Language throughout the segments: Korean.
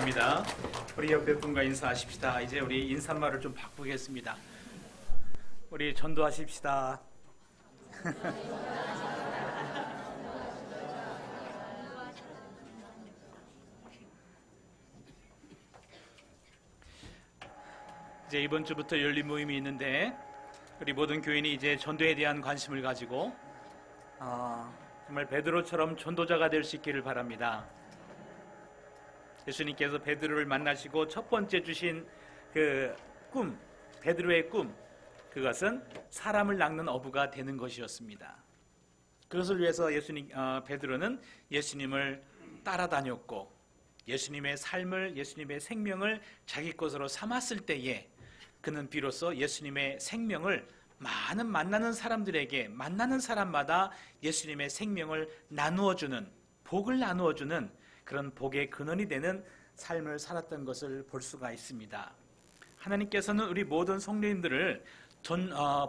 반갑습니다. 우리 옆에 분과 인사하십시다. 이제 우리 인사말을 좀 바꾸겠습니다. 우리 전도하십시다. 이제 이번 주부터 열린 모임이 있는데 우리 모든 교인이 이제 전도에 대한 관심을 가지고 정말 베드로처럼 전도자가 될 수 있기를 바랍니다. 예수님께서 베드로를 만나시고 첫 번째 주신 그 꿈, 베드로의 꿈, 그것은 사람을 낚는 어부가 되는 것이었습니다. 그것을 위해서 베드로는 예수님을 따라다녔고 예수님의 삶을, 예수님의 생명을 자기 것으로 삼았을 때에 그는 비로소 예수님의 생명을 많은 만나는 사람들에게, 만나는 사람마다 예수님의 생명을 나누어주는, 복을 나누어주는 그런 복의 근원이 되는 삶을 살았던 것을 볼 수가 있습니다. 하나님께서는 우리 모든 성도님들을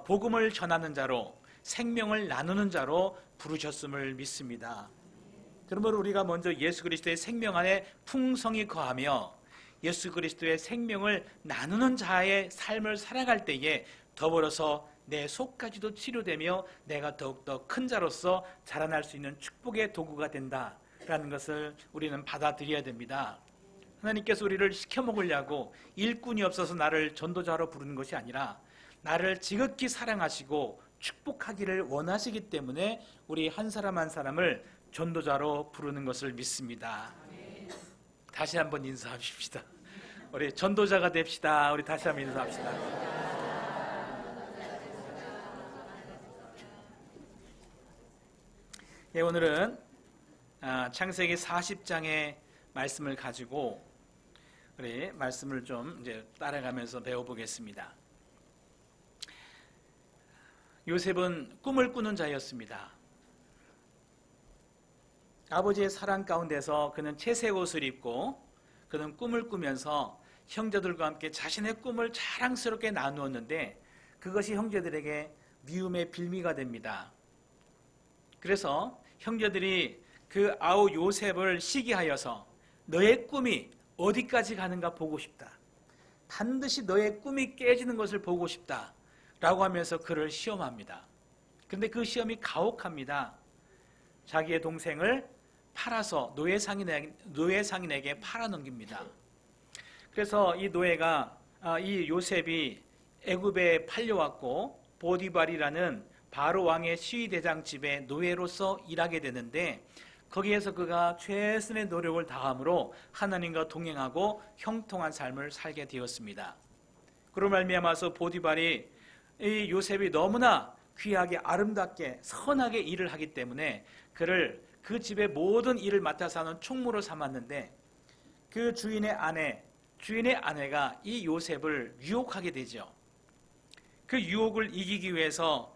복음을 전하는 자로, 생명을 나누는 자로 부르셨음을 믿습니다. 그러므로 우리가 먼저 예수 그리스도의 생명 안에 풍성히 거하며 예수 그리스도의 생명을 나누는 자의 삶을 살아갈 때에 더불어서 내 속까지도 치료되며 내가 더욱더 큰 자로서 자라날 수 있는 축복의 도구가 된다라는 것을 우리는 받아들여야 됩니다. 하나님께서 우리를 시켜먹으려고 일꾼이 없어서 나를 전도자로 부르는 것이 아니라 나를 지극히 사랑하시고 축복하기를 원하시기 때문에 우리 한 사람 한 사람을 전도자로 부르는 것을 믿습니다. 다시 한번 인사합시다. 우리 전도자가 됩시다. 우리 다시 한번 인사합시다. 예, 오늘은 창세기 40장의 말씀을 가지고 우리 말씀을 좀 이제 따라가면서 배워보겠습니다. 요셉은 꿈을 꾸는 자였습니다. 아버지의 사랑 가운데서 그는 채색 옷을 입고 그는 꿈을 꾸면서 형제들과 함께 자신의 꿈을 자랑스럽게 나누었는데 그것이 형제들에게 미움의 빌미가 됩니다. 그래서 형제들이 그 아우 요셉을 시기하여서 너의 꿈이 어디까지 가는가 보고 싶다. 반드시 너의 꿈이 깨지는 것을 보고 싶다. 라고 하면서 그를 시험합니다. 그런데 그 시험이 가혹합니다. 자기의 동생을 팔아서 노예상인에게 팔아넘깁니다. 그래서 이 요셉이 애굽에 팔려왔고 보디발이라는 바로 왕의 시위대장 집에 노예로서 일하게 되는데 거기에서 그가 최선의 노력을 다함으로 하나님과 동행하고 형통한 삶을 살게 되었습니다. 그로 말미암아서 보디발이 이 요셉이 너무나 귀하게 아름답게 선하게 일을 하기 때문에 그를 그 집의 모든 일을 맡아서 하는 총무로 삼았는데 그 주인의 아내가 이 요셉을 유혹하게 되죠. 그 유혹을 이기기 위해서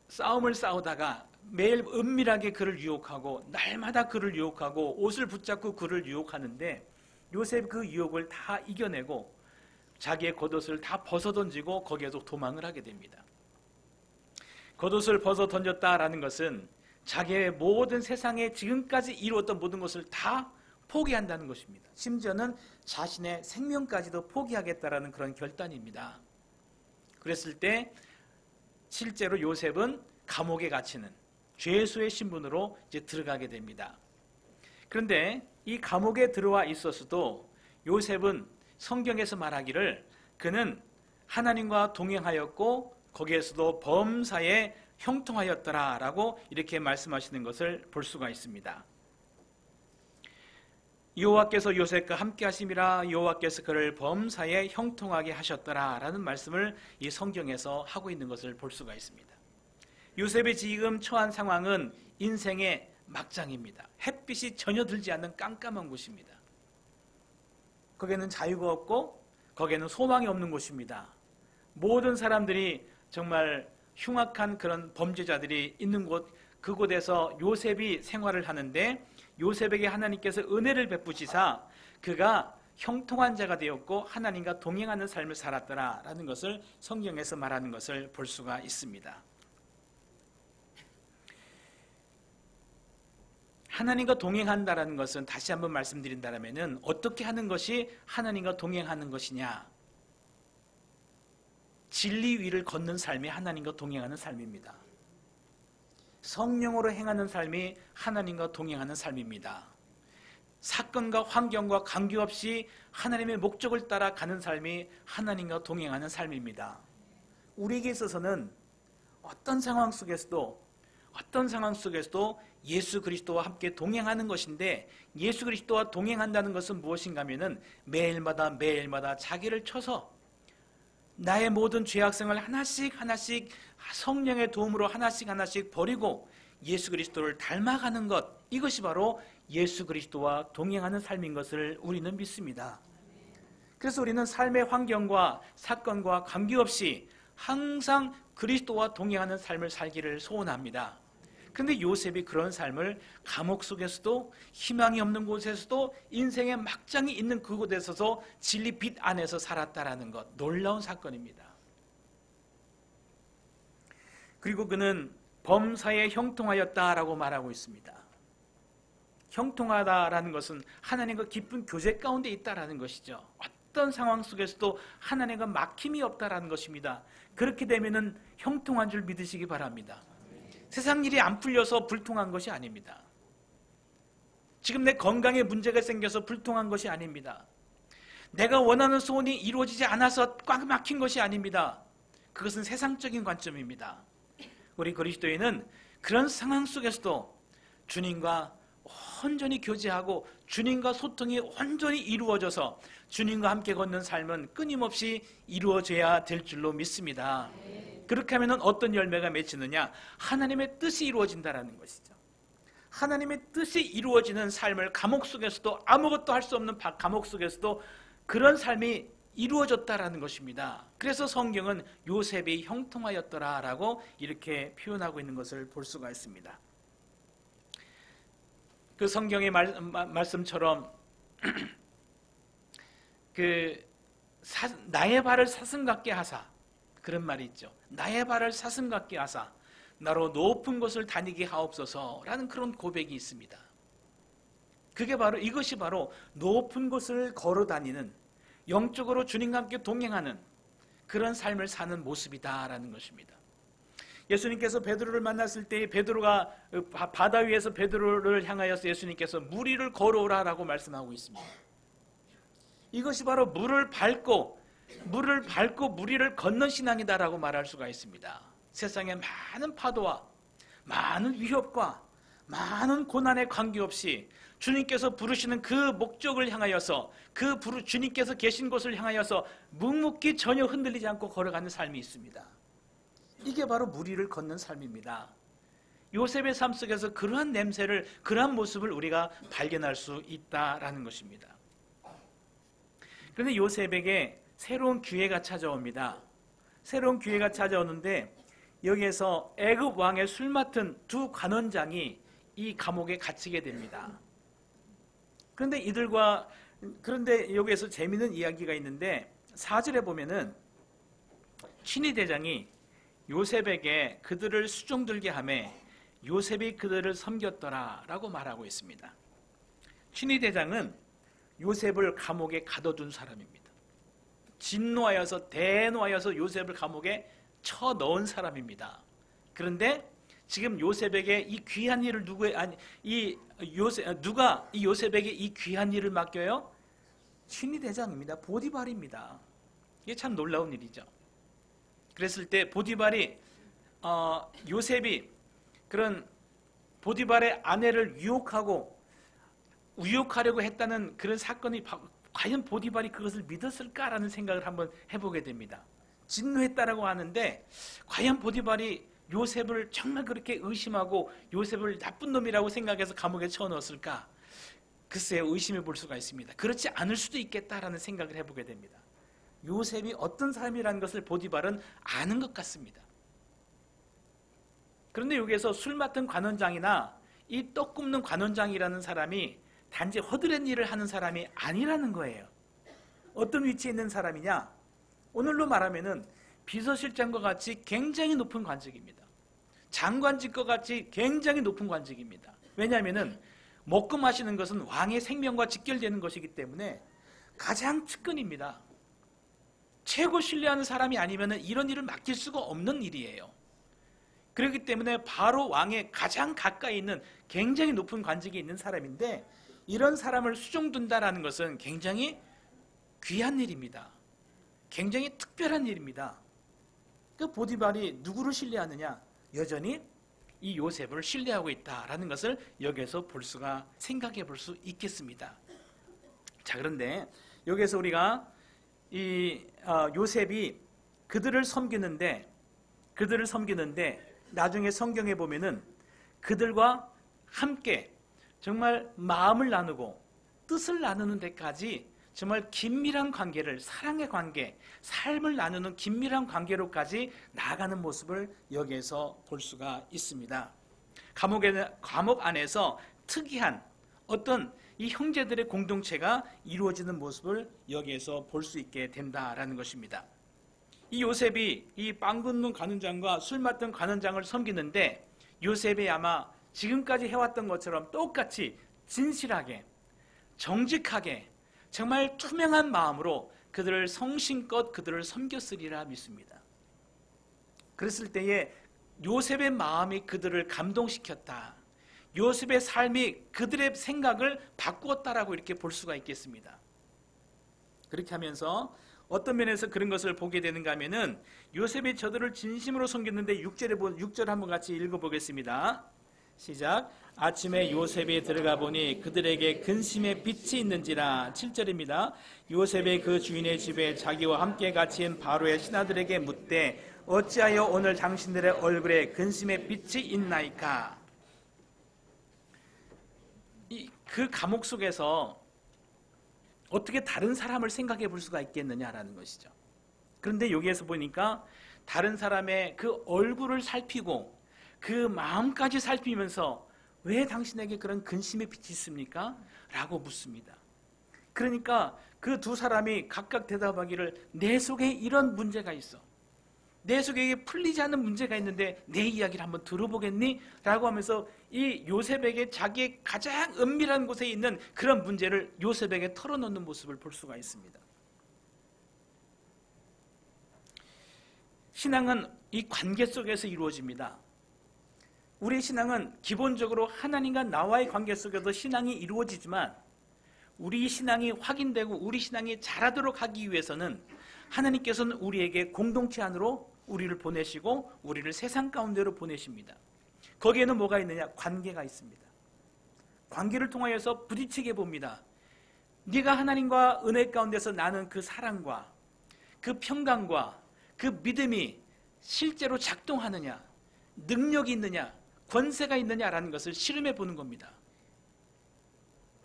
싸움을 싸우다가 매일 은밀하게 그를 유혹하고 날마다 그를 유혹하고 옷을 붙잡고 그를 유혹하는데 요셉 그 유혹을 다 이겨내고 자기의 겉옷을 다 벗어던지고 거기에서 도망을 하게 됩니다. 겉옷을 벗어던졌다라는 것은 자기의 모든 세상에 지금까지 이루었던 모든 것을 다 포기한다는 것입니다. 심지어는 자신의 생명까지도 포기하겠다라는 그런 결단입니다. 그랬을 때 실제로 요셉은 감옥에 갇히는 죄수의 신분으로 이제 들어가게 됩니다. 그런데 이 감옥에 들어와 있었어도 요셉은 성경에서 말하기를 그는 하나님과 동행하였고 거기에서도 범사에 형통하였더라 라고 이렇게 말씀하시는 것을 볼 수가 있습니다. 여호와께서 요셉과 함께 하심이라 여호와께서 그를 범사에 형통하게 하셨더라 라는 말씀을 이 성경에서 하고 있는 것을 볼 수가 있습니다. 요셉이 지금 처한 상황은 인생의 막장입니다. 햇빛이 전혀 들지 않는 깜깜한 곳입니다. 거기에는 자유가 없고 거기에는 소망이 없는 곳입니다. 모든 사람들이 정말 흉악한 그런 범죄자들이 있는 곳, 그곳에서 요셉이 생활을 하는데 요셉에게 하나님께서 은혜를 베푸시사 그가 형통한 자가 되었고 하나님과 동행하는 삶을 살았더라라는 것을 성경에서 말하는 것을 볼 수가 있습니다. 하나님과 동행한다라는 것은 다시 한번 말씀드린다면은 어떻게 하는 것이 하나님과 동행하는 것이냐? 진리 위를 걷는 삶이 하나님과 동행하는 삶입니다. 성령으로 행하는 삶이 하나님과 동행하는 삶입니다. 사건과 환경과 관계없이 하나님의 목적을 따라 가는 삶이 하나님과 동행하는 삶입니다. 우리에게 있어서는 어떤 상황 속에서도 예수 그리스도와 함께 동행하는 것인데, 예수 그리스도와 동행한다는 것은 무엇인가 하면은 매일마다 자기를 쳐서 나의 모든 죄악성을 하나씩 성령의 도움으로 하나씩 버리고 예수 그리스도를 닮아가는 것, 이것이 바로 예수 그리스도와 동행하는 삶인 것을 우리는 믿습니다. 그래서 우리는 삶의 환경과 사건과 관계없이 항상 그리스도와 동행하는 삶을 살기를 소원합니다. 그런데 요셉이 그런 삶을 감옥 속에서도, 희망이 없는 곳에서도, 인생의 막장이 있는 그곳에서도 진리 빛 안에서 살았다라는 것, 놀라운 사건입니다. 그리고 그는 범사에 형통하였다라고 말하고 있습니다. 형통하다라는 것은 하나님과 깊은 교제 가운데 있다라는 것이죠. 어떤 상황 속에서도 하나님과 막힘이 없다라는 것입니다. 그렇게 되면은 형통한 줄 믿으시기 바랍니다. 세상 일이 안 풀려서 불통한 것이 아닙니다. 지금 내 건강에 문제가 생겨서 불통한 것이 아닙니다. 내가 원하는 소원이 이루어지지 않아서 꽉 막힌 것이 아닙니다. 그것은 세상적인 관점입니다. 우리 그리스도인은 그런 상황 속에서도 주님과 온전히 교제하고 주님과 소통이 온전히 이루어져서 주님과 함께 걷는 삶은 끊임없이 이루어져야 될 줄로 믿습니다. 그렇게 하면 어떤 열매가 맺히느냐? 하나님의 뜻이 이루어진다는 것이죠. 하나님의 뜻이 이루어지는 삶을 감옥 속에서도, 아무것도 할 수 없는 감옥 속에서도 그런 삶이 이루어졌다라는 것입니다. 그래서 성경은 요셉이 형통하였더라라고 이렇게 표현하고 있는 것을 볼 수가 있습니다. 그 성경의 말씀처럼 나의 발을 사슴 같게 하사, 그런 말이 있죠. 나의 발을 사슴 같게 하사 나로 높은 곳을 다니게 하옵소서라는 그런 고백이 있습니다. 이것이 바로 높은 곳을 걸어 다니는, 영적으로 주님과 함께 동행하는 그런 삶을 사는 모습이다라는 것입니다. 예수님께서 베드로를 만났을 때 베드로가 바다 위에서 베드로를 향하여서 예수님께서 물 위를 걸어오라라고 말씀하고 있습니다. 이것이 바로 물을 밟고 물 위를 걷는 신앙이다라고 말할 수가 있습니다. 세상의 많은 파도와 많은 위협과 많은 고난에 관계없이 주님께서 부르시는 그 목적을 향하여서, 주님께서 계신 곳을 향하여서 묵묵히 전혀 흔들리지 않고 걸어가는 삶이 있습니다. 이게 바로 물 위를 걷는 삶입니다. 요셉의 삶 속에서 그러한 냄새를, 그러한 모습을 우리가 발견할 수 있다라는 것입니다. 그런데 요셉에게 새로운 기회가 찾아옵니다. 새로운 기회가 찾아오는데 여기에서 애굽 왕의 술 맡은 두 관원장이 이 감옥에 갇히게 됩니다. 그런데 여기에서 재미있는 이야기가 있는데 4절에 보면은 친위대장이 요셉에게 그들을 수종들게 하매 요셉이 그들을 섬겼더라 라고 말하고 있습니다. 친위대장은 요셉을 감옥에 가둬둔 사람입니다. 대노하여서 요셉을 감옥에 쳐넣은 사람입니다. 그런데 지금 요셉에게 이 귀한 일을 누가 이 요셉에게 이 귀한 일을 맡겨요? 친위대장입니다. 보디발입니다. 이게 참 놀라운 일이죠. 그랬을 때 보디발이 요셉이 그런 보디발의 아내를 유혹하려고 했다는 그런 사건이, 과연 보디발이 그것을 믿었을까라는 생각을 한번 해보게 됩니다. 진노했다라고 하는데 과연 보디발이 요셉을 정말 그렇게 의심하고 요셉을 나쁜 놈이라고 생각해서 감옥에 쳐넣었을까? 글쎄요, 의심해 볼 수가 있습니다. 그렇지 않을 수도 있겠다라는 생각을 해보게 됩니다. 요셉이 어떤 사람이라는 것을 보디발은 아는 것 같습니다. 그런데 여기에서 술 맡은 관원장이나 이 떡 굽는 관원장이라는 사람이 단지 허드렛 일을 하는 사람이 아니라는 거예요. 어떤 위치에 있는 사람이냐? 오늘로 말하면은 비서실장과 같이 굉장히 높은 관직입니다. 장관직과 같이 굉장히 높은 관직입니다. 왜냐하면은 먹고 마시는 것은 왕의 생명과 직결되는 것이기 때문에 가장 측근입니다. 최고 신뢰하는 사람이 아니면 이런 일을 맡길 수가 없는 일이에요. 그렇기 때문에 바로 왕의 가장 가까이 있는 굉장히 높은 관직에 있는 사람인데 이런 사람을 수종둔다라는 것은 굉장히 귀한 일입니다. 굉장히 특별한 일입니다. 그 보디발이 누구를 신뢰하느냐? 여전히 이 요셉을 신뢰하고 있다라는 것을 여기에서 생각해 볼 수 있겠습니다. 자, 그런데 여기에서 우리가 이 요셉이 그들을 섬기는데 나중에 성경에 보면은 그들과 함께 정말 마음을 나누고 뜻을 나누는 데까지 정말 긴밀한 관계를, 사랑의 관계, 삶을 나누는 긴밀한 관계로까지 나아가는 모습을 여기에서 볼 수가 있습니다. 감옥 안에서 특이한 어떤 이 형제들의 공동체가 이루어지는 모습을 여기에서 볼 수 있게 된다라는 것입니다. 이 요셉이 이 빵 굽는 관원장과 술 맡던 관원장을 섬기는데 요셉이 아마 지금까지 해왔던 것처럼 똑같이 진실하게, 정직하게, 정말 투명한 마음으로 그들을 성심껏 그들을 섬겼으리라 믿습니다. 그랬을 때에 요셉의 마음이 그들을 감동시켰다. 요셉의 삶이 그들의 생각을 바꾸었다라고 이렇게 볼 수가 있겠습니다. 그렇게 하면서 어떤 면에서 그런 것을 보게 되는가 하면은 요셉이 저들을 진심으로 섬겼는데 6절 한번 같이 읽어보겠습니다. 시작. 아침에 요셉이 들어가 보니 그들에게 근심의 빛이 있는지라. 7절입니다. 요셉이 그 주인의 집에 자기와 함께 갇힌 바로의 신하들에게 묻되 어찌하여 오늘 당신들의 얼굴에 근심의 빛이 있나이까. 그 감옥 속에서 어떻게 다른 사람을 생각해 볼 수가 있겠느냐라는 것이죠. 그런데 여기에서 보니까 다른 사람의 그 얼굴을 살피고 그 마음까지 살피면서 왜 당신에게 그런 근심의 빛이 있습니까? 라고 묻습니다. 그러니까 그 두 사람이 각각 대답하기를 내 속에 이런 문제가 있어. 내 속에 풀리지 않는 문제가 있는데 내 이야기를 한번 들어보겠니? 라고 하면서 이 요셉에게 자기의 가장 은밀한 곳에 있는 그런 문제를 요셉에게 털어놓는 모습을 볼 수가 있습니다. 신앙은 이 관계 속에서 이루어집니다. 우리의 신앙은 기본적으로 하나님과 나와의 관계 속에서 신앙이 이루어지지만 우리 신앙이 확인되고 우리 신앙이 자라도록 하기 위해서는 하나님께서는 우리에게 공동체 안으로 우리를 보내시고 우리를 세상 가운데로 보내십니다. 거기에는 뭐가 있느냐? 관계가 있습니다. 관계를 통하여서 부딪히게 봅니다. 네가 하나님과 은혜 가운데서 나는 그 사랑과 그 평강과 그 믿음이 실제로 작동하느냐, 능력이 있느냐, 권세가 있느냐라는 것을 실험해 보는 겁니다.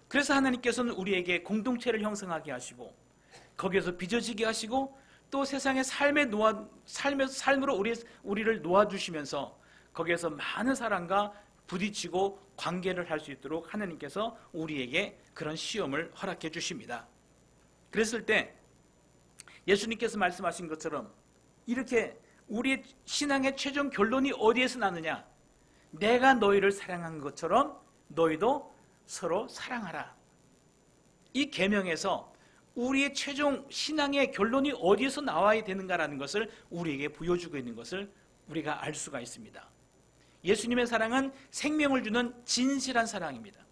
그래서 하나님께서는 우리에게 공동체를 형성하게 하시고 거기에서 빚어지게 하시고 또 세상의 삶으로 우리를 놓아주시면서 거기에서 많은 사람과 부딪히고 관계를 할 수 있도록 하나님께서 우리에게 그런 시험을 허락해 주십니다. 그랬을 때 예수님께서 말씀하신 것처럼 이렇게 우리의 신앙의 최종 결론이 어디에서 나느냐? 내가 너희를 사랑한 것처럼 너희도 서로 사랑하라. 이 계명에서 우리의 최종 신앙의 결론이 어디에서 나와야 되는가라는 것을 우리에게 보여주고 있는 것을 우리가 알 수가 있습니다. 예수님의 사랑은 생명을 주는 진실한 사랑입니다.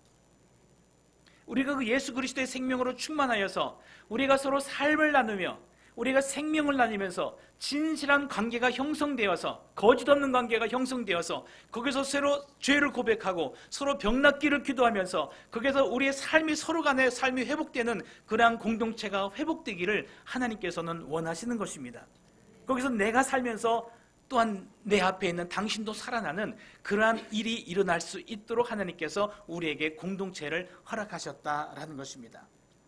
우리가 그 예수 그리스도의 생명으로 충만하여서 우리가 서로 삶을 나누며 우리가 생명을 나누면서 진실한 관계가 형성되어서 거짓 없는 관계가 형성되어서 거기서 서로 죄를 고백하고 서로 병낫기를 기도하면서 거기서 우리의 삶이 서로 간의 삶이 회복되는 그러한 공동체가 회복되기를 하나님께서는 원하시는 것입니다. 거기서 내가 살면서 또한 내 앞에 있는 당신도 살아나는 그러한 일이 일어날 수 있도록 하나님께서 우리에게 공동체를 허락하셨다라는 것입니다.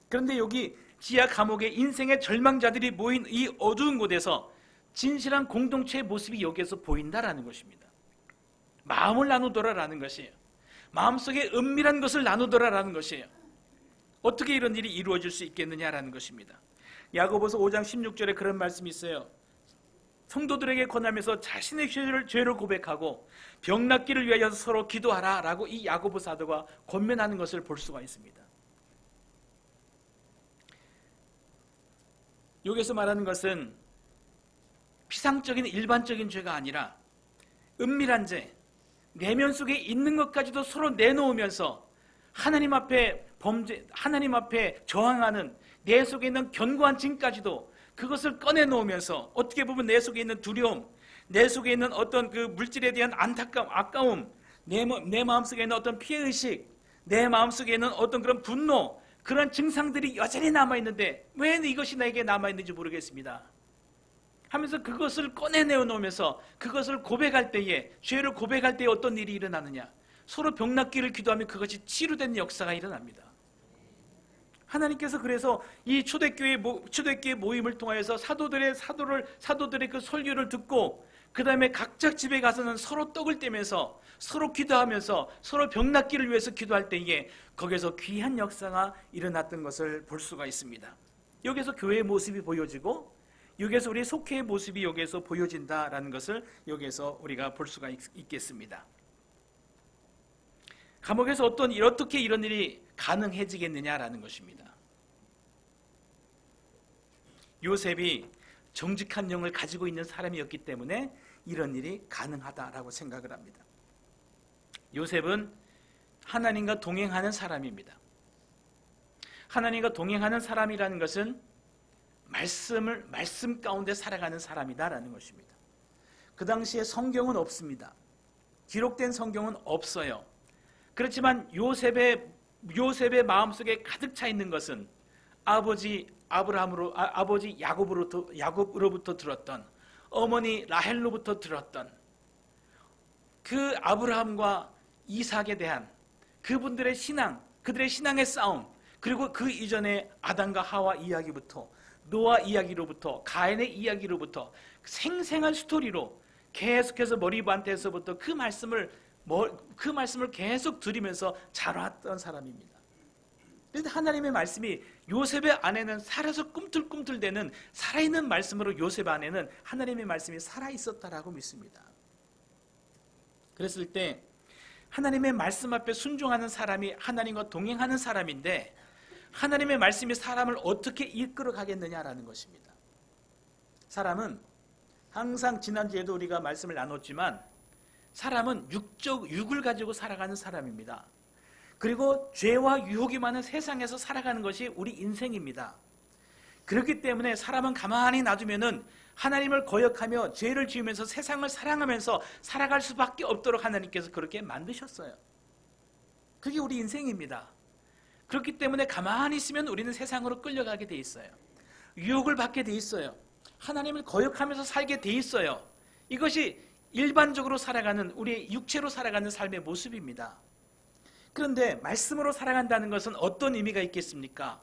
그런데 여기 지하 감옥에 인생의 절망자들이 모인 이 어두운 곳에서 진실한 공동체의 모습이 여기에서 보인다라는 것입니다. 마음을 나누더라라는 것이에요. 마음속에 은밀한 것을 나누더라라는 것이에요. 어떻게 이런 일이 이루어질 수 있겠느냐라는 것입니다. 야고보서 5장 16절에 그런 말씀이 있어요. 성도들에게 권하면서 자신의 죄를 고백하고 병 낫기를 위하여 서로 기도하라 라고 이 야고보 사도가 권면하는 것을 볼 수가 있습니다. 여기서 말하는 것은 피상적인 일반적인 죄가 아니라 은밀한 죄, 내면 속에 있는 것까지도 서로 내놓으면서 하나님 앞에 저항하는 내 속에 있는 견고한 짐까지도 그것을 꺼내놓으면서 어떻게 보면 내 속에 있는 두려움, 내 속에 있는 어떤 그 물질에 대한 안타까움, 아까움, 내 마음속에 있는 어떤 피해의식, 내 마음속에 있는 어떤 그런 분노, 그런 증상들이 여전히 남아있는데 왜 이것이 나에게 남아있는지 모르겠습니다 하면서 그것을 꺼내놓으면서 그것을 고백할 때에, 죄를 고백할 때에 어떤 일이 일어나느냐, 서로 병 낫기를 기도하면 그것이 치유되는 역사가 일어납니다. 하나님께서 그래서 이 초대교회 모임을 통하여서 사도들의 그 설교를 듣고 그 다음에 각자 집에 가서는 서로 떡을 떼면서 서로 기도하면서 서로 병 낫기를 위해서 기도할 때에 거기서 귀한 역사가 일어났던 것을 볼 수가 있습니다. 여기서 교회의 모습이 보여지고 여기서 우리 속회의 모습이 여기서 보여진다라는 것을 여기서 우리가 볼 수가 있겠습니다. 감옥에서 어떻게 이런 일이 가능해지겠느냐라는 것입니다. 요셉이 정직한 영을 가지고 있는 사람이었기 때문에 이런 일이 가능하다라고 생각을 합니다. 요셉은 하나님과 동행하는 사람입니다. 하나님과 동행하는 사람이라는 것은 말씀 가운데 살아가는 사람이다라는 것입니다. 그 당시에 성경은 없습니다. 기록된 성경은 없어요. 그렇지만 요셉의 마음속에 가득 차 있는 것은 아버지 야곱으로부터 들었던, 어머니 라헬로부터 들었던 그 아브라함과 이삭에 대한 그분들의 신앙, 그들의 신앙의 싸움, 그리고 그 이전에 아담과 하와 이야기부터, 노아 이야기로부터, 가인의 이야기로부터 생생한 스토리로 계속해서 머리반태에서부터 그 말씀을 계속 들으면서 자라왔던 사람입니다. 그런데 하나님의 말씀이 요셉의 안에는 살아서 꿈틀꿈틀대는 살아있는 말씀으로 요셉 안에는 하나님의 말씀이 살아있었다라고 믿습니다. 그랬을 때 하나님의 말씀 앞에 순종하는 사람이 하나님과 동행하는 사람인데 하나님의 말씀이 사람을 어떻게 이끌어 가겠느냐라는 것입니다. 사람은 항상 지난주에도 우리가 말씀을 나눴지만 사람은 육을 가지고 살아가는 사람입니다. 그리고 죄와 유혹이 많은 세상에서 살아가는 것이 우리 인생입니다. 그렇기 때문에 사람은 가만히 놔두면은 하나님을 거역하며 죄를 지으면서 세상을 사랑하면서 살아갈 수밖에 없도록 하나님께서 그렇게 만드셨어요. 그게 우리 인생입니다. 그렇기 때문에 가만히 있으면 우리는 세상으로 끌려가게 돼 있어요. 유혹을 받게 돼 있어요. 하나님을 거역하면서 살게 돼 있어요. 이것이 일반적으로 살아가는, 우리의 육체로 살아가는 삶의 모습입니다. 그런데 말씀으로 살아간다는 것은 어떤 의미가 있겠습니까?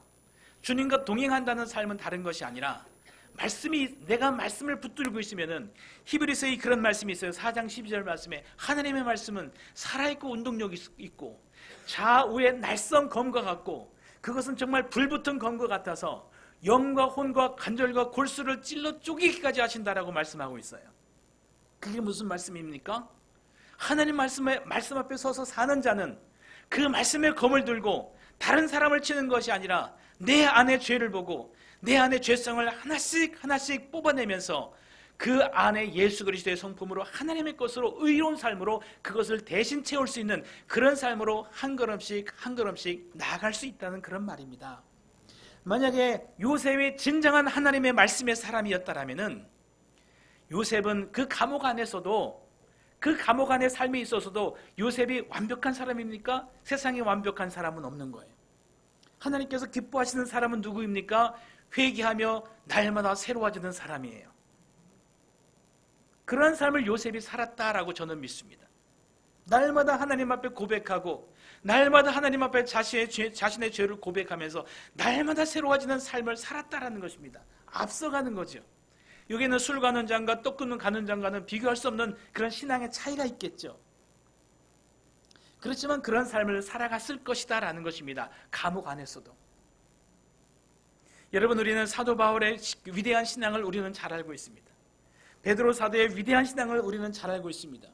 주님과 동행한다는 삶은 다른 것이 아니라 내가 말씀을 붙들고 있으면은 히브리서에 그런 말씀이 있어요. 4장 12절 말씀에 하나님의 말씀은 살아있고 운동력이 있고 좌우의 날선 검과 같고 그것은 정말 불붙은 검과 같아서 영과 혼과 관절과 골수를 찔러 쪼개기까지 하신다라고 말씀하고 있어요. 그게 무슨 말씀입니까? 하나님 말씀 앞에 서서 사는 자는 그 말씀의 검을 들고 다른 사람을 치는 것이 아니라 내 안에 죄를 보고 내 안에 죄성을 하나씩 뽑아내면서 그 안에 예수 그리스도의 성품으로 하나님의 것으로 의로운 삶으로 그것을 대신 채울 수 있는 그런 삶으로 한 걸음씩 나아갈 수 있다는 그런 말입니다. 만약에 요셉이 진정한 하나님의 말씀의 사람이었다라면은 요셉은 그 감옥 안에서도 그 감옥 안의 삶에 있어서도 요셉이 완벽한 사람입니까? 세상에 완벽한 사람은 없는 거예요. 하나님께서 기뻐하시는 사람은 누구입니까? 회개하며 날마다 새로워지는 사람이에요. 그런 삶을 요셉이 살았다라고 저는 믿습니다. 날마다 하나님 앞에 고백하고 날마다 하나님 앞에 자신의 죄를 고백하면서 날마다 새로워지는 삶을 살았다라는 것입니다. 앞서가는 거죠. 여기는 술 가는 장과 떡 끊는 가는 장과는 비교할 수 없는 그런 신앙의 차이가 있겠죠. 그렇지만 그런 삶을 살아갔을 것이다 라는 것입니다. 감옥 안에서도. 여러분, 우리는 사도 바울의 위대한 신앙을 우리는 잘 알고 있습니다. 베드로 사도의 위대한 신앙을 우리는 잘 알고 있습니다.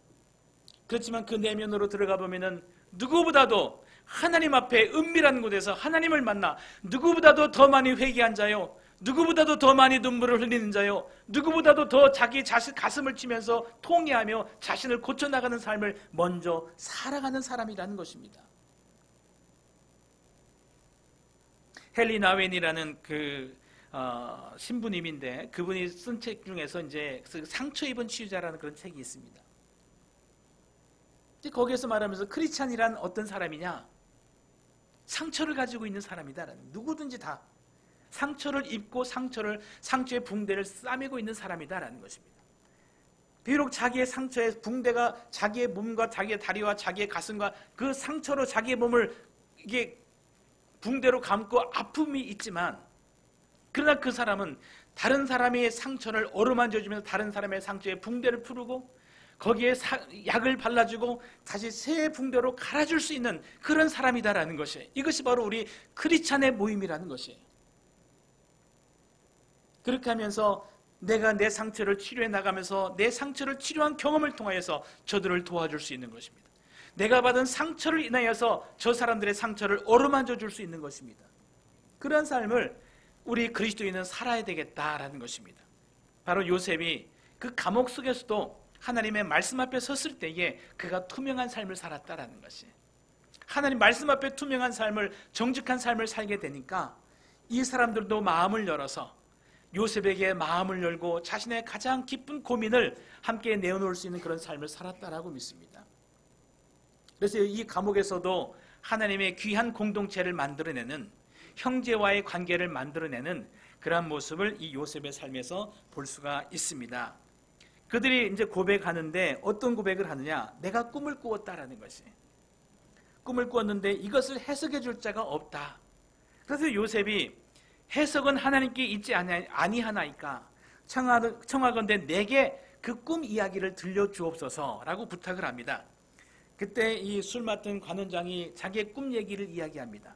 그렇지만 그 내면으로 들어가 보면은 누구보다도 하나님 앞에 은밀한 곳에서 하나님을 만나 누구보다도 더 많이 회개한 자요, 누구보다도 더 많이 눈물을 흘리는 자요, 누구보다도 더 자기 자신 가슴을 치면서 통회하며 자신을 고쳐나가는 삶을 먼저 살아가는 사람이라는 것입니다. 헨리 나웬이라는 신부님인데 그분이 쓴 책 중에서 이제 상처 입은 치유자라는 그런 책이 있습니다. 거기에서 말하면서 크리스찬이란 어떤 사람이냐? 상처를 가지고 있는 사람이다라는, 누구든지 다 상처를 입고 상처의 붕대를 싸매고 있는 사람이다라는 것입니다. 비록 자기의 상처의 붕대가 자기의 몸과 자기의 다리와 자기의 가슴과 그 상처로 자기의 몸을 이게 붕대로 감고 아픔이 있지만, 그러나 그 사람은 다른 사람의 상처를 어루만져주면서 다른 사람의 상처에 붕대를 풀고 거기에 약을 발라주고 다시 새 붕대로 갈아줄 수 있는 그런 사람이다라는 것이에요. 이것이 바로 우리 크리스찬의 모임이라는 것이에요. 그렇게 하면서 내가 내 상처를 치료해 나가면서 내 상처를 치료한 경험을 통하여서 저들을 도와줄 수 있는 것입니다. 내가 받은 상처를 인하여서 저 사람들의 상처를 어루만져 줄 수 있는 것입니다. 그런 삶을 우리 그리스도인은 살아야 되겠다라는 것입니다. 바로 요셉이 그 감옥 속에서도 하나님의 말씀 앞에 섰을 때에 그가 투명한 삶을 살았다라는 것이, 하나님 말씀 앞에 투명한 삶을, 정직한 삶을 살게 되니까 이 사람들도 마음을 열어서 요셉에게 마음을 열고 자신의 가장 깊은 고민을 함께 내어놓을 수 있는 그런 삶을 살았다라고 믿습니다. 그래서 이 감옥에서도 하나님의 귀한 공동체를 만들어내는, 형제와의 관계를 만들어내는 그러한 모습을 이 요셉의 삶에서 볼 수가 있습니다. 그들이 이제 고백하는데 어떤 고백을 하느냐? 내가 꿈을 꾸었다라는 것이, 꿈을 꾸었는데 이것을 해석해 줄 자가 없다. 그래서 요셉이 해석은 하나님께 있지 아니하나이까 청하건대 내게 그 꿈 이야기를 들려주옵소서라고 부탁을 합니다. 그때 이 술 맡은 관원장이 자기의 꿈 얘기를 이야기합니다.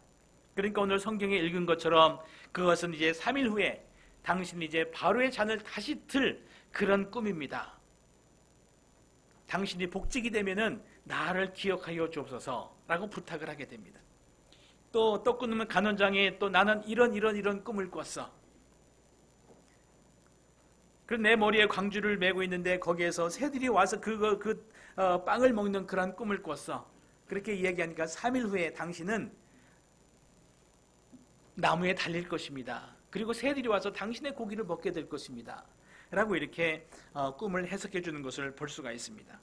그러니까 오늘 성경에 읽은 것처럼 그것은 이제 3일 후에 당신이 이제 바로의 잔을 다시 들 그런 꿈입니다. 당신이 복직이 되면은 나를 기억하여 주옵소서라고 부탁을 하게 됩니다. 또 떡 끊으면 간원장이 또 나는 이런 꿈을 꿨어. 그리고 내 머리에 광주를 메고 있는데 거기에서 새들이 와서 빵을 먹는 그런 꿈을 꿨어. 그렇게 이야기하니까 3일 후에 당신은 나무에 달릴 것입니다. 그리고 새들이 와서 당신의 고기를 먹게 될 것입니다. 라고 이렇게 꿈을 해석해 주는 것을 볼 수가 있습니다.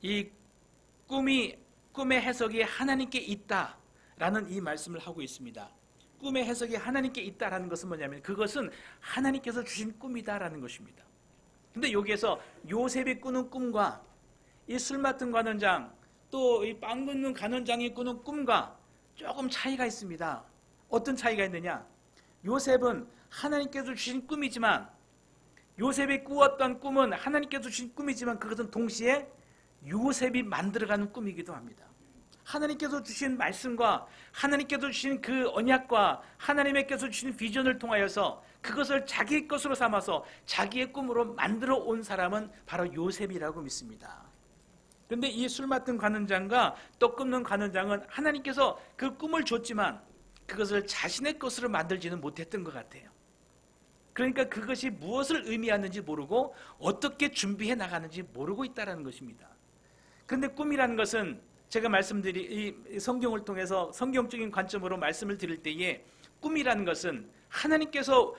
이 꿈의 해석이 하나님께 있다라는 이 말씀을 하고 있습니다. 꿈의 해석이 하나님께 있다라는 것은 뭐냐면 그것은 하나님께서 주신 꿈이다라는 것입니다. 근데 여기에서 요셉이 꾸는 꿈과 이 술 맡은 관원장 또 이 빵 굽는 관원장이 꾸는 꿈과 조금 차이가 있습니다. 어떤 차이가 있느냐? 요셉은 하나님께서 주신 꿈이지만, 요셉이 꾸었던 꿈은 하나님께서 주신 꿈이지만 그것은 동시에 요셉이 만들어가는 꿈이기도 합니다. 하나님께서 주신 말씀과 하나님께서 주신 그 언약과 하나님께서 주신 비전을 통하여서 그것을 자기의 것으로 삼아서 자기의 꿈으로 만들어 온 사람은 바로 요셉이라고 믿습니다. 그런데 이 술 맡은 관원장과 떡 굽는 관원장은 하나님께서 그 꿈을 줬지만 그것을 자신의 것으로 만들지는 못했던 것 같아요. 그러니까 그것이 무엇을 의미하는지 모르고 어떻게 준비해 나가는지 모르고 있다는 것입니다. 그런데 꿈이라는 것은 제가 이 성경을 통해서 성경적인 관점으로 말씀을 드릴 때에 꿈이라는 것은 하나님께서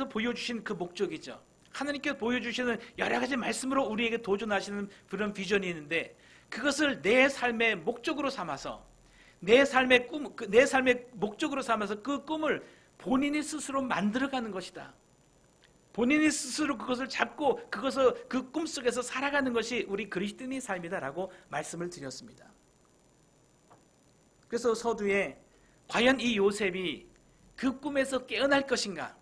보여주신 그 목적이죠. 하나님께서 보여주시는 여러 가지 말씀으로 우리에게 도전하시는 그런 비전이 있는데 그것을 내 삶의 목적으로 삼아서 내 삶의 목적으로 삼아서 그 꿈을 본인이 스스로 만들어가는 것이다. 본인이 스스로 그것을 잡고 그 꿈속에서 살아가는 것이 우리 그리스도인의 삶이다라고 말씀을 드렸습니다. 그래서 서두에 과연 이 요셉이 그 꿈에서 깨어날 것인가?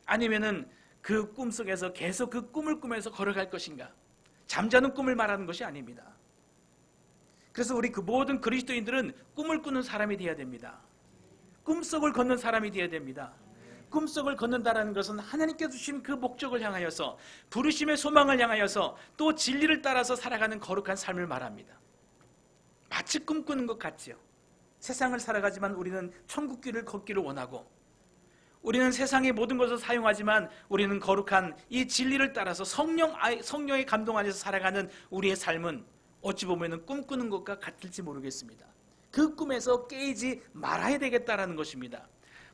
아니면은 그 꿈속에서 계속 그 꿈을 꾸면서 걸어갈 것인가? 잠자는 꿈을 말하는 것이 아닙니다. 그래서 우리 그 모든 그리스도인들은 꿈을 꾸는 사람이 되어야 됩니다. 꿈속을 걷는 사람이 되어야 됩니다. 꿈속을 걷는다라는 것은 하나님께서 주신 그 목적을 향하여서, 부르심의 소망을 향하여서, 또 진리를 따라서 살아가는 거룩한 삶을 말합니다. 마치 꿈꾸는 것 같지요. 세상을 살아가지만 우리는 천국길을 걷기를 원하고, 우리는 세상의 모든 것을 사용하지만 우리는 거룩한 이 진리를 따라서 성령의 감동 안에서 살아가는 우리의 삶은 어찌 보면 꿈꾸는 것과 같을지 모르겠습니다. 그 꿈에서 깨이지 말아야 되겠다라는 것입니다.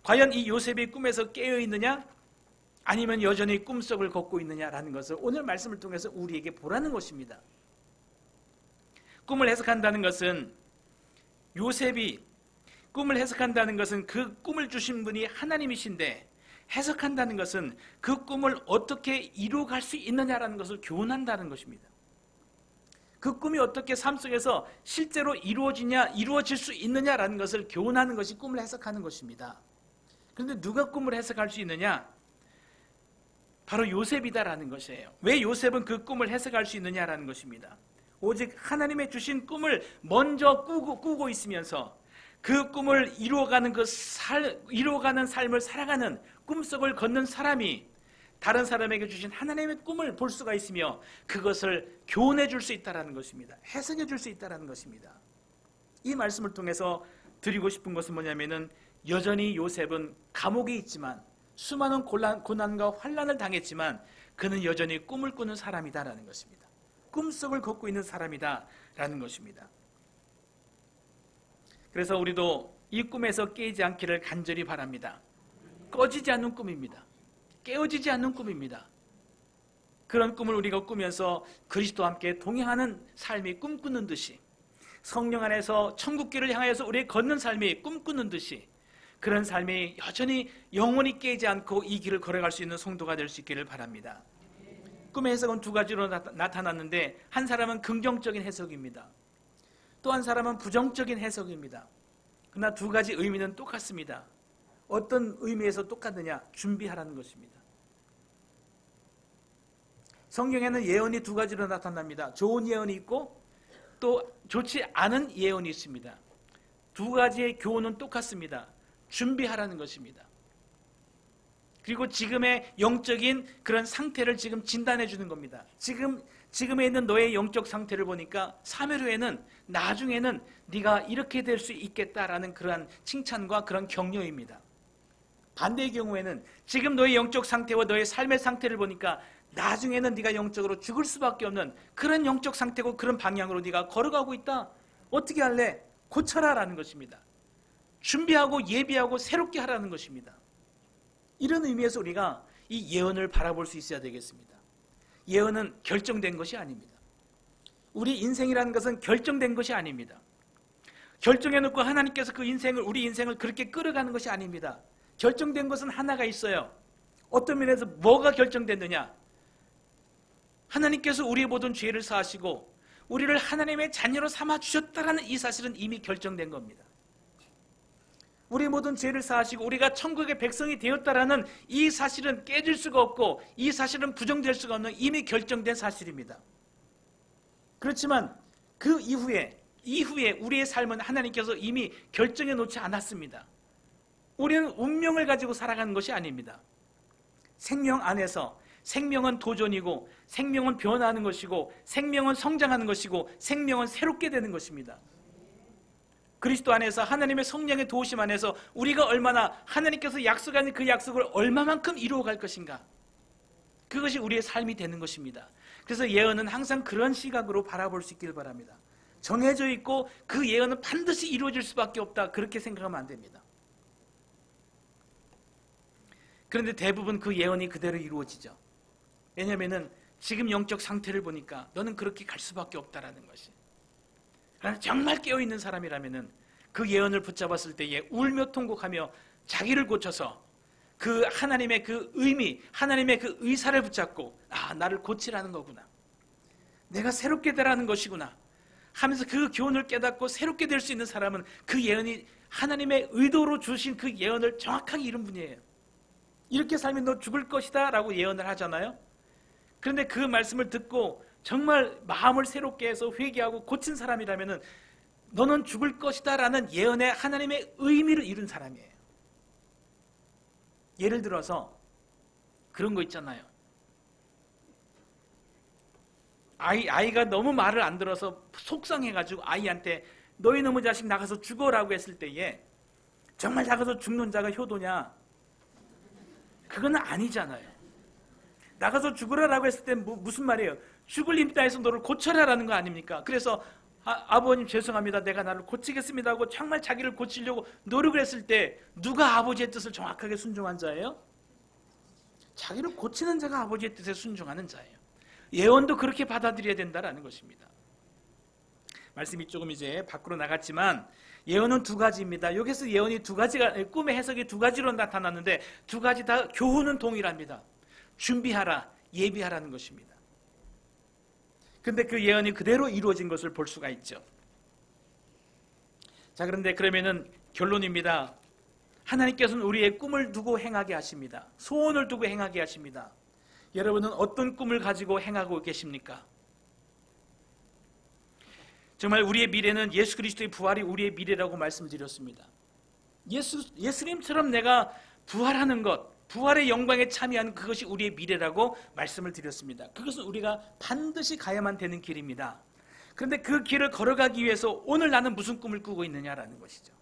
과연 이 요셉이 꿈에서 깨어 있느냐, 아니면 여전히 꿈속을 걷고 있느냐라는 것을 오늘 말씀을 통해서 우리에게 보라는 것입니다. 꿈을 해석한다는 것은, 요셉이 꿈을 해석한다는 것은 그 꿈을 주신 분이 하나님이신데, 해석한다는 것은 그 꿈을 어떻게 이루어갈 수 있느냐라는 것을 교훈한다는 것입니다. 그 꿈이 어떻게 삶 속에서 실제로 이루어질 수 있느냐라는 것을 교훈하는 것이 꿈을 해석하는 것입니다. 그런데 누가 꿈을 해석할 수 있느냐? 바로 요셉이다라는 것이에요. 왜 요셉은 그 꿈을 해석할 수 있느냐라는 것입니다. 오직 하나님의 주신 꿈을 먼저 꾸고 있으면서 그 꿈을 이루어가는 삶을 살아가는, 꿈속을 걷는 사람이 다른 사람에게 주신 하나님의 꿈을 볼 수가 있으며 그것을 교훈해 줄 수 있다는 것입니다. 해석해 줄 수 있다는 것입니다. 이 말씀을 통해서 드리고 싶은 것은 뭐냐면은, 여전히 요셉은 감옥에 있지만, 수많은 고난과 환난을 당했지만 그는 여전히 꿈을 꾸는 사람이다라는 것입니다. 꿈속을 걷고 있는 사람이다라는 것입니다. 그래서 우리도 이 꿈에서 깨지 않기를 간절히 바랍니다. 꺼지지 않는 꿈입니다. 깨어지지 않는 꿈입니다. 그런 꿈을 우리가 꾸면서 그리스도와 함께 동행하는 삶이 꿈꾸는 듯이, 성령 안에서 천국길을 향해서 우리의 걷는 삶이 꿈꾸는 듯이, 그런 삶이 여전히 영원히 깨지 않고 이 길을 걸어갈 수 있는 성도가 될 수 있기를 바랍니다. 꿈의 해석은 두 가지로 나타났는데, 한 사람은 긍정적인 해석입니다. 또 한 사람은 부정적인 해석입니다. 그러나 두 가지 의미는 똑같습니다. 어떤 의미에서 똑같느냐? 준비하라는 것입니다. 성경에는 예언이 두 가지로 나타납니다. 좋은 예언이 있고 또 좋지 않은 예언이 있습니다. 두 가지의 교훈은 똑같습니다. 준비하라는 것입니다. 그리고 지금의 영적인 그런 상태를 지금 진단해 주는 겁니다. 지금에 있는 너의 영적 상태를 보니까 3일 후에는, 나중에는 네가 이렇게 될 수 있겠다라는 그러한 칭찬과 그런 격려입니다. 반대의 경우에는 지금 너의 영적 상태와 너의 삶의 상태를 보니까 나중에는 네가 영적으로 죽을 수밖에 없는 그런 영적 상태고 그런 방향으로 네가 걸어가고 있다. 어떻게 할래? 고쳐라라는 것입니다. 준비하고 예비하고 새롭게 하라는 것입니다. 이런 의미에서 우리가 이 예언을 바라볼 수 있어야 되겠습니다. 예언은 결정된 것이 아닙니다. 우리 인생이라는 것은 결정된 것이 아닙니다. 결정해놓고 하나님께서 우리 인생을 그렇게 끌어가는 것이 아닙니다. 결정된 것은 하나가 있어요. 어떤 면에서 뭐가 결정됐느냐? 하나님께서 우리의 모든 죄를 사하시고 우리를 하나님의 자녀로 삼아주셨다라는 이 사실은 이미 결정된 겁니다. 우리 모든 죄를 사하시고 우리가 천국의 백성이 되었다라는 이 사실은 깨질 수가 없고 이 사실은 부정될 수가 없는 이미 결정된 사실입니다. 그렇지만 그 이후에 우리의 삶은 하나님께서 이미 결정해 놓지 않았습니다. 우리는 운명을 가지고 살아가는 것이 아닙니다. 생명 안에서 생명은 도전이고 생명은 변화하는 것이고 생명은 성장하는 것이고 생명은 새롭게 되는 것입니다. 그리스도 안에서 하나님의 성령의 도우심 안에서 우리가 얼마나 하나님께서 약속하는 그 약속을 얼마만큼 이루어갈 것인가, 그것이 우리의 삶이 되는 것입니다. 그래서 예언은 항상 그런 시각으로 바라볼 수 있길 바랍니다. 정해져 있고 그 예언은 반드시 이루어질 수밖에 없다, 그렇게 생각하면 안 됩니다. 그런데 대부분 그 예언이 그대로 이루어지죠. 왜냐하면 지금 영적 상태를 보니까 너는 그렇게 갈 수밖에 없다라는 것이. 그러나 정말 깨어있는 사람이라면 그 예언을 붙잡았을 때에 울며 통곡하며 자기를 고쳐서 그 하나님의 그 의미, 하나님의 그 의사를 붙잡고 나를 고치라는 거구나, 내가 새롭게 되라는 것이구나 하면서 그 교훈을 깨닫고 새롭게 될 수 있는 사람은 그 예언이 하나님의 의도로 주신 그 예언을 정확하게 이룬 분이에요. 이렇게 살면 너 죽을 것이다 라고 예언을 하잖아요. 그런데 그 말씀을 듣고 정말 마음을 새롭게 해서 회개하고 고친 사람이라면 너는 죽을 것이다 라는 예언의 하나님의 의미를 이룬 사람이에요. 예를 들어서 그런 거 있잖아요. 아이가 너무 말을 안 들어서 속상해가지고 아이한테 너희 놈의 자식 나가서 죽어라고 했을 때에 정말 나가서 죽는 자가 효도냐? 그건 아니잖아요. 나가서 죽으라라고 했을 때 무슨 말이에요? 죽을 힘따에서 너를 고쳐라라는 거 아닙니까? 그래서 아버님 죄송합니다. 내가 나를 고치겠습니다 하고 정말 자기를 고치려고 노력을 했을 때 누가 아버지의 뜻을 정확하게 순종한 자예요? 자기를 고치는 자가 아버지의 뜻에 순종하는 자예요. 예언도 그렇게 받아들여야 된다라는 것입니다. 말씀이 조금 이제 밖으로 나갔지만 예언은 두 가지입니다. 여기서 예언이 두 가지가, 꿈의 해석이 두 가지로 나타났는데 두 가지 다 교훈은 동일합니다. 준비하라, 예비하라는 것입니다. 근데 그 예언이 그대로 이루어진 것을 볼 수가 있죠. 자, 그런데 그러면은 결론입니다. 하나님께서는 우리의 꿈을 두고 행하게 하십니다. 소원을 두고 행하게 하십니다. 여러분은 어떤 꿈을 가지고 행하고 계십니까? 정말 우리의 미래는 예수 그리스도의 부활이 우리의 미래라고 말씀드렸습니다. 예수님처럼 내가 부활하는 것, 부활의 영광에 참여하는 그것이 우리의 미래라고 말씀을 드렸습니다. 그것은 우리가 반드시 가야만 되는 길입니다. 그런데 그 길을 걸어가기 위해서 오늘 나는 무슨 꿈을 꾸고 있느냐라는 것이죠.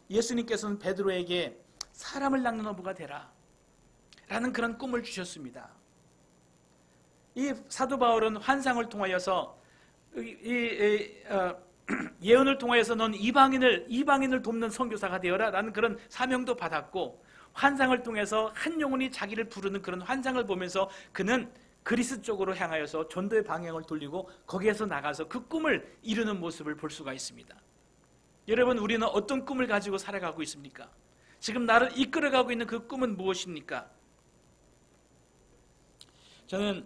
예수님께서는 베드로에게 사람을 낚는 어부가 되라 라는 그런 꿈을 주셨습니다. 이 사도 바울은 환상을 통하여서 예언을 통하여서 넌 이방인을 돕는 선교사가 되어라 라는 그런 사명도 받았고, 환상을 통해서 한 영혼이 자기를 부르는 그런 환상을 보면서 그는 그리스 쪽으로 향하여서 전도의 방향을 돌리고 거기에서 나가서 그 꿈을 이루는 모습을 볼 수가 있습니다. 여러분, 우리는 어떤 꿈을 가지고 살아가고 있습니까? 지금 나를 이끌어가고 있는 그 꿈은 무엇입니까? 저는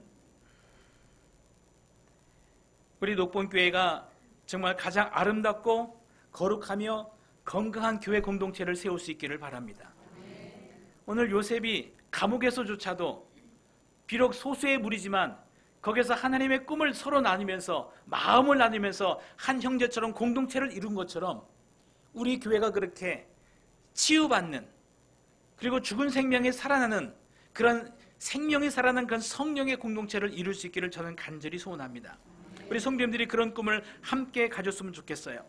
우리 녹본교회가 정말 가장 아름답고 거룩하며 건강한 교회 공동체를 세울 수 있기를 바랍니다. 오늘 요셉이 감옥에서조차도 비록 소수의 무리지만 거기서 하나님의 꿈을 서로 나누면서 마음을 나누면서 한 형제처럼 공동체를 이룬 것처럼 우리 교회가 그렇게 치유받는, 그리고 죽은 생명이 살아나는 그런 생명이 살아나는 그런 성령의 공동체를 이룰 수 있기를 저는 간절히 소원합니다. 우리 성도님들이 그런 꿈을 함께 가졌으면 좋겠어요.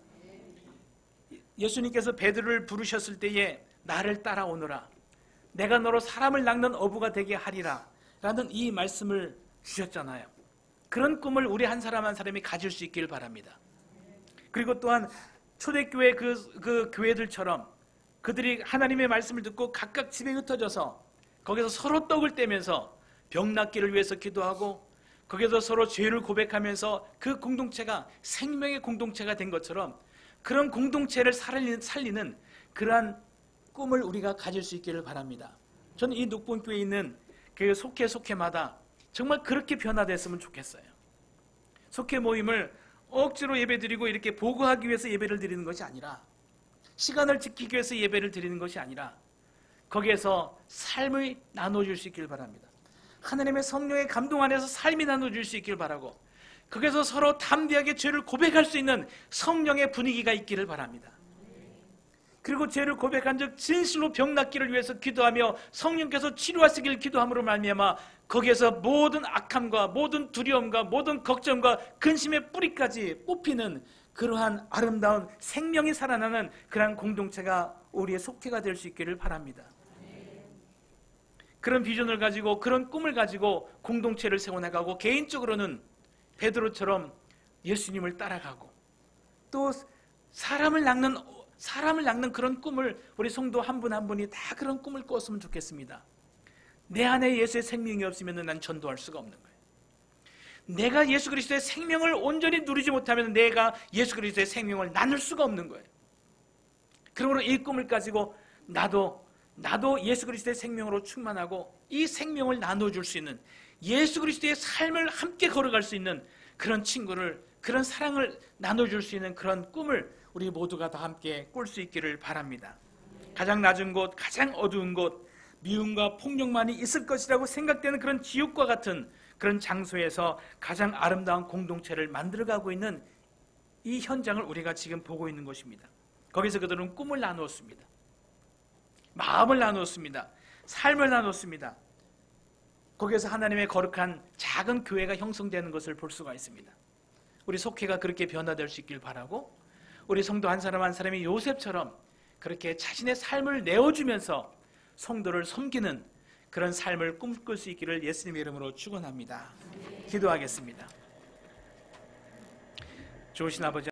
예수님께서 베드로를 부르셨을 때에 나를 따라오너라, 내가 너로 사람을 낚는 어부가 되게 하리라 라는 이 말씀을 주셨잖아요. 그런 꿈을 우리 한 사람 한 사람이 가질 수 있기를 바랍니다. 그리고 또한 초대교회 그 교회들처럼 그들이 하나님의 말씀을 듣고 각각 집에 흩어져서 거기서 서로 떡을 떼면서 병 낫기를 위해서 기도하고 거기서 서로 죄를 고백하면서 그 공동체가 생명의 공동체가 된 것처럼 그런 공동체를 살리는 그러한 꿈을 우리가 가질 수 있기를 바랍니다. 저는 이 녹본교회에 있는 그 속회마다 정말 그렇게 변화됐으면 좋겠어요. 속회 모임을 억지로 예배드리고 이렇게 보고하기 위해서 예배를 드리는 것이 아니라, 시간을 지키기 위해서 예배를 드리는 것이 아니라 거기에서 삶을 나눠줄 수 있기를 바랍니다. 하나님의 성령의 감동 안에서 삶이 나눠줄 수 있기를 바라고, 거기서 서로 담대하게 죄를 고백할 수 있는 성령의 분위기가 있기를 바랍니다. 그리고 죄를 고백한 즉 진실로 병 낫기를 위해서 기도하며 성령께서 치료하시길 기도함으로 말미암아 거기에서 모든 악함과 모든 두려움과 모든 걱정과 근심의 뿌리까지 뽑히는 그러한 아름다운 생명이 살아나는 그러한 공동체가 우리의 속회가 될 수 있기를 바랍니다. 그런 비전을 가지고 그런 꿈을 가지고 공동체를 세워나가고, 개인적으로는 베드로처럼 예수님을 따라가고, 또 사람을 낚는 그런 꿈을 우리 성도 한 분 한 분이 다 그런 꿈을 꿨으면 좋겠습니다. 내 안에 예수의 생명이 없으면 난 전도할 수가 없는 거예요. 내가 예수 그리스도의 생명을 온전히 누리지 못하면 내가 예수 그리스도의 생명을 나눌 수가 없는 거예요. 그러므로 이 꿈을 가지고 나도 예수 그리스도의 생명으로 충만하고 이 생명을 나눠줄 수 있는, 예수 그리스도의 삶을 함께 걸어갈 수 있는 그런 친구를, 그런 사랑을 나눠줄 수 있는 그런 꿈을 우리 모두가 다 함께 꿀 수 있기를 바랍니다. 가장 낮은 곳, 가장 어두운 곳, 미움과 폭력만이 있을 것이라고 생각되는 그런 지옥과 같은 그런 장소에서 가장 아름다운 공동체를 만들어가고 있는 이 현장을 우리가 지금 보고 있는 것입니다. 거기서 그들은 꿈을 나누었습니다. 마음을 나누었습니다. 삶을 나눴습니다. 거기에서 하나님의 거룩한 작은 교회가 형성되는 것을 볼 수가 있습니다. 우리 속회가 그렇게 변화될 수 있길 바라고, 우리 성도 한 사람 한 사람이 요셉처럼 그렇게 자신의 삶을 내어주면서 성도를 섬기는 그런 삶을 꿈꿀 수 있기를 예수님의 이름으로 축원합니다. 기도하겠습니다. 좋으신 아버지